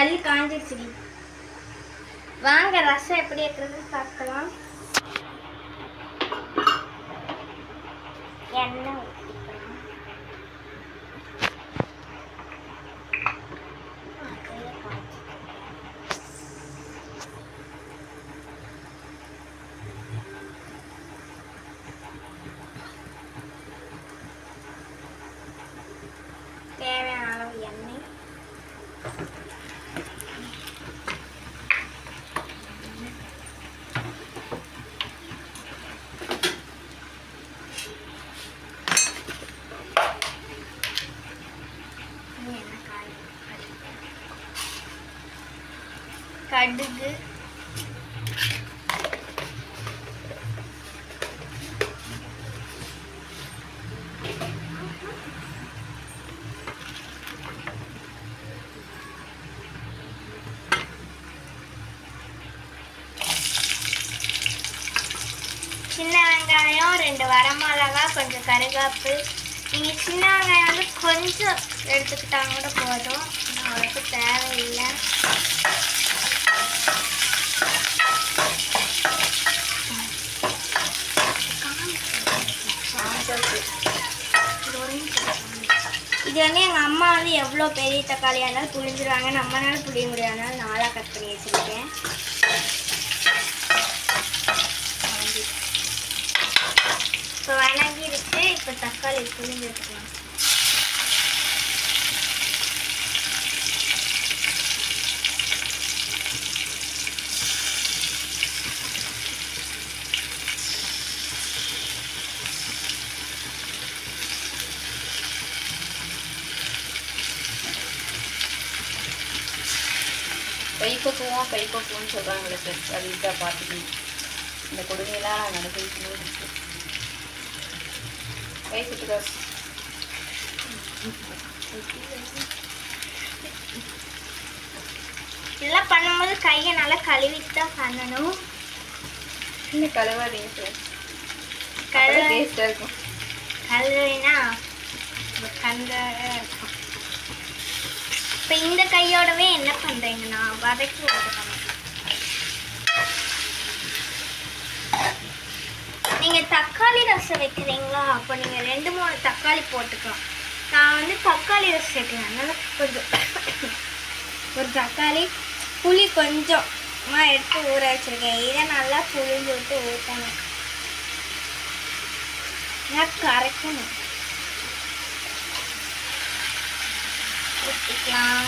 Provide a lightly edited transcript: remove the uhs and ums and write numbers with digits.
கல் காஞ்சிருச்சுடி. வாங்க ரசம் எப்படி இருக்கிறது பார்க்கலாம். எண்ணெய் ஊற்றிக்கலாம். தேவையான அளவு எண்ணெய். கடுகு, சின்ன வெங்காயம், 2 வரமிளகா, கொஞ்சம் கருவேப்பிலை. நீங்கள் சின்ன வெங்காயம் வந்து கொஞ்சம் எடுத்துக்கிட்டாங்க கூட போதும், அவ்வளோக்கு தேவையில்லை. இது வந்து எங்கள் அம்மா வந்து எவ்வளோ பெரிய தக்காளியாக இருந்தாலும் புளிஞ்சிடுவாங்க. நம்மளால புளிய முடியாதனால 4ஆக கட் பண்ணி வச்சுருக்கேன். இப்போ வணங்கிடுச்சு. இப்போ தக்காளி புளிஞ்சு வச்சுக்கலாம். கைப்பக்குவம்னு சொல்கிறாங்களே சார், அது இதாக பார்த்துக்கணும். இந்த கொடுமையெல்லாம் நான் நடந்துக்கணும். கை சுட்டுக்கா இதெல்லாம் பண்ணும்போது கையை நல்லா கழுவிட்டு தான் பண்ணணும். இன்னும் கழுவாதீங்க சார், டேஸ்டாக இருக்கும். கழுவினா கண்டாக இருக்கும். இப்போ இந்த கையோடவே என்ன பண்ணுறீங்கன்னா வதக்கி விட்டுக்கணும். நீங்கள் தக்காளி ரசம் வைக்கிறீங்களா, அப்போ நீங்கள் 2-3 தக்காளி போட்டுக்கலாம். நான் வந்து தக்காளி ரசம் வைக்கிறேன், அதனால் கொஞ்சம் ஒரு தக்காளி புளி கொஞ்சமாக எடுத்து ஊற வச்சுருக்கேன். இதை நல்லா புளிஞ்சு விட்டு ஊற்றணும், கரைக்கணும். ஊற்றிக்கலாம்.